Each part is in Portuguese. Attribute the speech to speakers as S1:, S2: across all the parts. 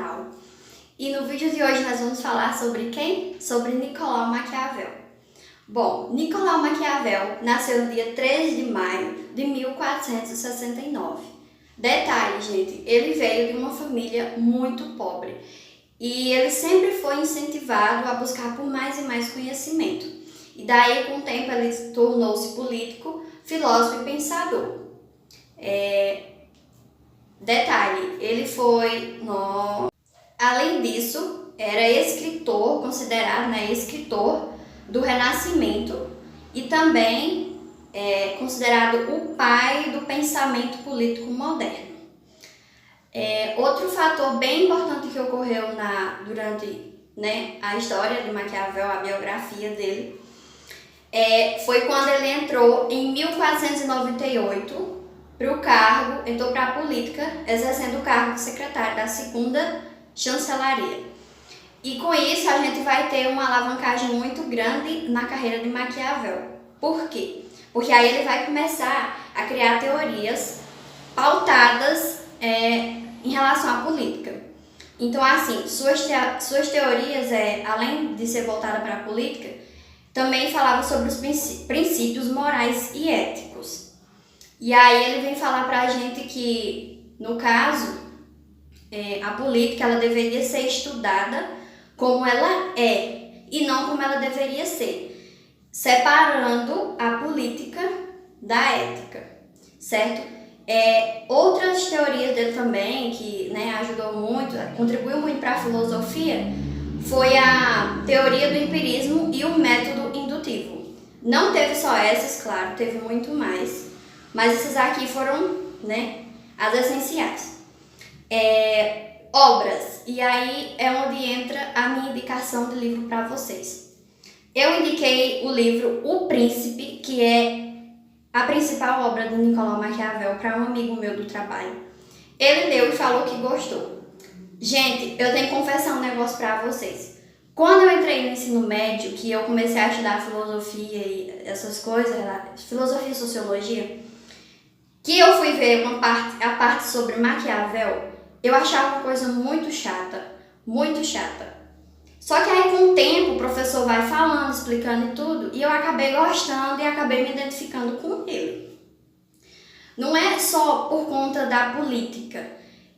S1: canal. E no vídeo de hoje nós vamos falar sobre quem? Sobre Nicolau Maquiavel. Bom, Nicolau Maquiavel nasceu no dia 13 de maio de 1469. Detalhe, gente, ele veio de uma família muito pobre e ele sempre foi incentivado a buscar por mais e mais conhecimento. E daí, com o tempo, ele tornou-se político, filósofo e pensador. Detalhe, ele foi... Além disso, era escritor, considerado escritor do Renascimento e também considerado o pai do pensamento político moderno. Outro fator bem importante que ocorreu durante a história de Maquiavel, a biografia dele, foi quando ele entrou em 1498 entrou para a política, exercendo o cargo de secretário da segunda chancelaria. E com isso a gente vai ter uma alavancagem muito grande na carreira de Maquiavel. Por quê? Porque aí ele vai começar a criar teorias pautadas em relação à política. Então, assim, suas teorias, além de ser voltada para a política, também falava sobre os princípios morais e éticos. E aí ele vem falar para a gente que, no caso, a política ela deveria ser estudada como ela é e não como ela deveria ser, separando a política da ética, certo? Outras teorias dele também, que ajudou muito, contribuiu muito para a filosofia, foi a teoria do empirismo e o método indutivo. Não teve só essas, claro, teve muito mais, mas essas aqui foram as essenciais. Obras, e aí é onde entra a minha indicação de livro para vocês. Eu indiquei o livro O Príncipe, que é a principal obra de Nicolau Maquiavel, para um amigo meu do trabalho. Ele leu e falou que gostou. Gente, eu tenho que confessar um negócio para vocês. Quando eu entrei no ensino médio, que eu comecei a estudar filosofia e essas coisas, filosofia e sociologia, que eu fui ver a parte sobre Maquiavel, eu achava uma coisa muito chata, muito chata. Só que aí com o tempo o professor vai falando, explicando e tudo, e eu acabei gostando e acabei me identificando com ele. Não é só por conta da política,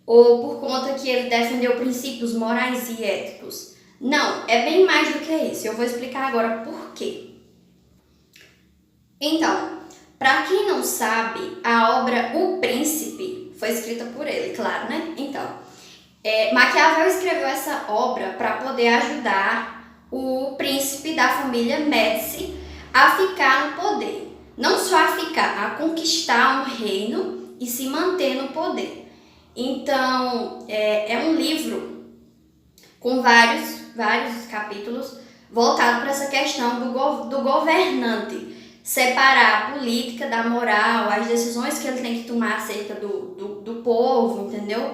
S1: ou por conta que ele defendeu princípios morais e éticos. Não, é bem mais do que isso. Eu vou explicar agora por quê. Então, para quem não sabe, a obra O Príncipe foi escrita por ele, claro, né? Então, Maquiavel escreveu essa obra para poder ajudar o príncipe da família Médici a ficar no poder. Não só a ficar, a conquistar um reino e se manter no poder. Então, é um livro com vários capítulos voltado para essa questão do governante. Separar a política da moral, as decisões que ele tem que tomar acerca do povo, entendeu?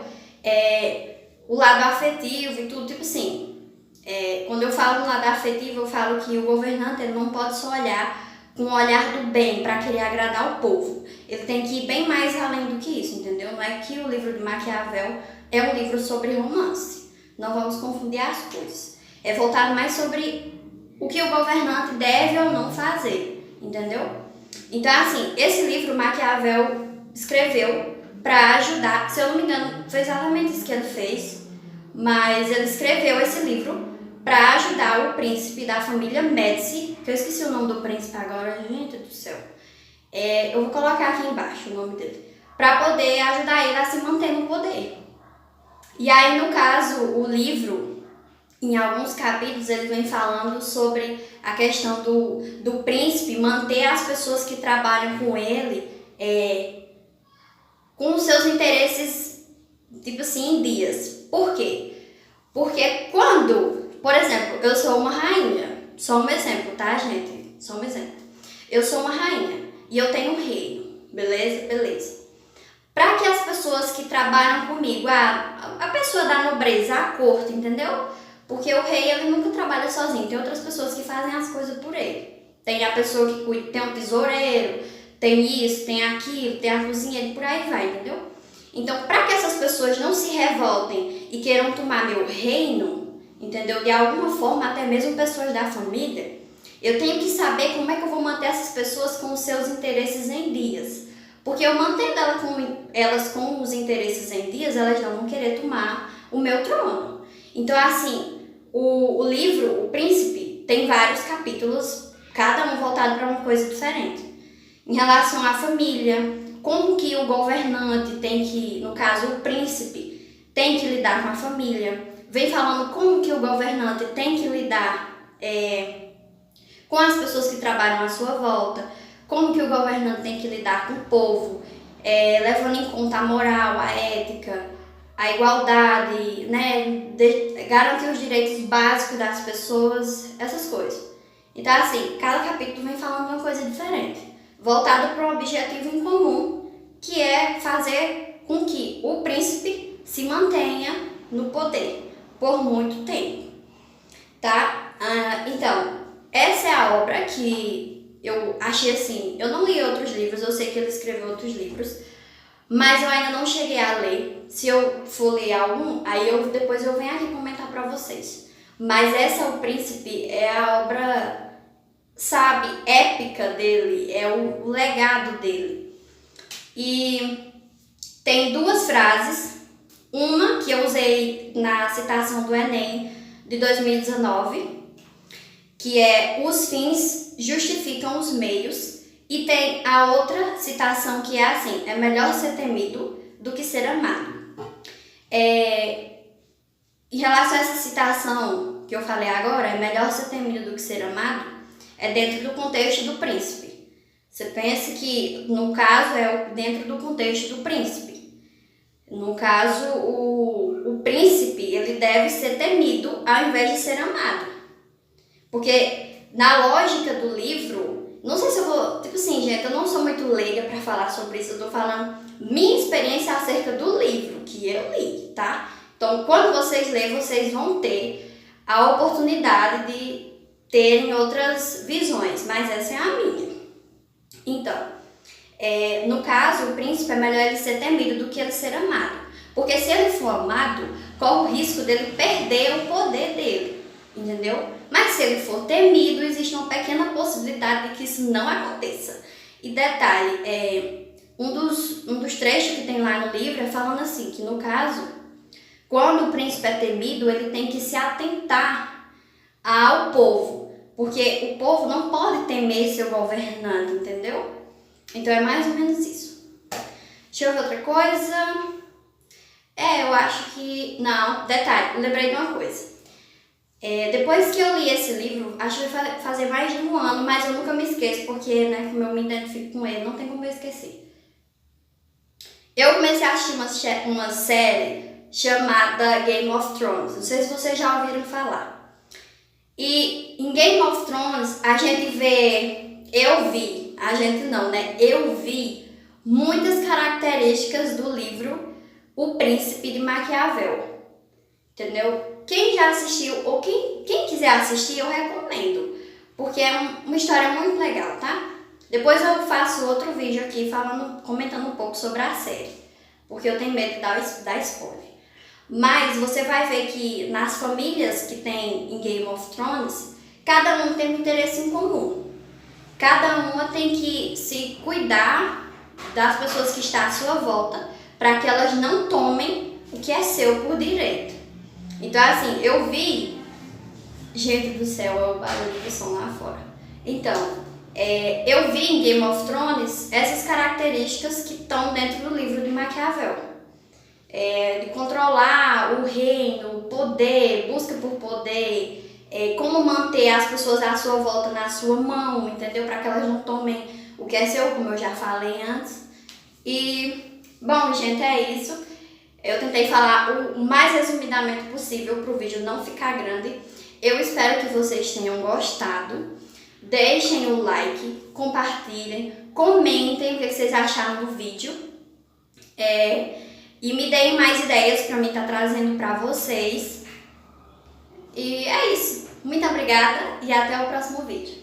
S1: O lado afetivo e tudo, tipo assim. Quando eu falo no lado afetivo, eu falo que o governante ele não pode só olhar com o olhar do bem para querer agradar o povo. Ele tem que ir bem mais além do que isso, entendeu? Não é que o livro de Maquiavel é um livro sobre romance. Não vamos confundir as coisas. É voltado mais sobre o que o governante deve ou não fazer. Entendeu? Então, assim, esse livro Maquiavel escreveu para ajudar, se eu não me engano, foi exatamente isso que ele fez, mas ele escreveu esse livro para ajudar o príncipe da família Médici, que eu esqueci o nome do príncipe agora, gente do céu. Eu vou colocar aqui embaixo o nome dele, para poder ajudar ele a se manter no poder. E aí, no caso, o livro, em alguns capítulos, ele vem falando sobre a questão do príncipe manter as pessoas que trabalham com ele com os seus interesses, tipo assim, em dias. Por quê? Porque quando, por exemplo, eu sou uma rainha, só um exemplo, tá, gente? Só um exemplo. Eu sou uma rainha e eu tenho um reino, beleza? Beleza. Para que as pessoas que trabalham comigo, a pessoa da nobreza, a corte, entendeu? Porque o rei, ele nunca trabalha sozinho. Tem outras pessoas que fazem as coisas por ele. Tem a pessoa que cuida, tem um tesoureiro, tem isso, tem aquilo, tem a cozinha, e por aí vai, entendeu? Então, para que essas pessoas não se revoltem e queiram tomar meu reino, entendeu? De alguma forma, até mesmo pessoas da família, eu tenho que saber como é que eu vou manter essas pessoas com os seus interesses em dias. Porque eu mantendo elas com os interesses em dias, elas não vão querer tomar o meu trono. Então, assim, o livro, O Príncipe, tem vários capítulos, cada um voltado para uma coisa diferente. Em relação à família, como que o governante tem que, no caso o príncipe, tem que lidar com a família. Vem falando como que o governante tem que lidar com as pessoas que trabalham à sua volta, como que o governante tem que lidar com o povo, levando em conta a moral, a ética, a igualdade, né, garantir os direitos básicos das pessoas, essas coisas. Então, assim, cada capítulo vem falando uma coisa diferente, voltado para um objetivo em comum, que é fazer com que o príncipe se mantenha no poder por muito tempo, tá? Então, essa é a obra que eu achei assim, eu não li outros livros, eu sei que ele escreveu outros livros, mas eu ainda não cheguei a ler. Se eu for ler algum, aí depois eu venho aqui comentar pra vocês. Mas essa, O Príncipe, é a obra, sabe, épica dele, é o legado dele. E tem duas frases, uma que eu usei na citação do Enem de 2019, que é: os fins justificam os meios, e tem a outra citação que é assim: é melhor ser temido do que ser amado. Em relação a essa citação que eu falei agora, é melhor ser temido do que ser amado, é dentro do contexto do príncipe. Você pensa que, no caso, é dentro do contexto do príncipe. No caso, o príncipe, ele deve ser temido ao invés de ser amado. Porque, na lógica do livro, não sei se eu vou... Tipo assim, gente, eu não sou muito leiga pra falar sobre isso. Eu tô falando minha experiência acerca do livro que eu li, tá? Então, quando vocês lerem, vocês vão ter a oportunidade de terem outras visões. Mas essa é a minha. Então, no caso, o príncipe é melhor ele ser temido do que ele ser amado. Porque se ele for amado, corre o risco dele perder o poder dele. Entendeu? Mas se ele for temido, existe uma pequena possibilidade de que isso não aconteça. E detalhe, um dos trechos que tem lá no livro é falando assim, que no caso, quando o príncipe é temido, ele tem que se atentar ao povo. Porque o povo não pode temer seu governante, entendeu? Então é mais ou menos isso. Deixa eu ver outra coisa. Eu acho que... Não, detalhe, eu lembrei de uma coisa. Depois que eu li esse livro, acho que vai fazer mais de um ano, mas eu nunca me esqueço, porque, né, como eu me identifico com ele, não tem como eu esquecer. Eu comecei a assistir uma série chamada Game of Thrones. Não sei se vocês já ouviram falar. E em Game of Thrones, eu vi muitas características do livro O Príncipe de Maquiavel. Entendeu? Quem já assistiu ou quem quiser assistir, eu recomendo, porque é uma história muito legal, tá? Depois eu faço outro vídeo aqui comentando um pouco sobre a série, porque eu tenho medo de dar spoiler. Mas você vai ver que nas famílias que tem em Game of Thrones, cada um tem um interesse em comum. Cada uma tem que se cuidar das pessoas que estão à sua volta, para que elas não tomem o que é seu por direito. Então, assim, eu vi... Gente do céu, é o barulho do som lá fora. Então, eu vi em Game of Thrones essas características que estão dentro do livro de Maquiavel. De controlar o reino, o poder, busca por poder, como manter as pessoas à sua volta na sua mão, entendeu? Para que elas não tomem o que é seu, como eu já falei antes. E, bom, gente, é isso. Eu tentei falar o mais resumidamente possível para o vídeo não ficar grande. Eu espero que vocês tenham gostado. Deixem o like, compartilhem, comentem o que vocês acharam do vídeo. E me deem mais ideias para mim estar trazendo para vocês. E é isso. Muito obrigada e até o próximo vídeo.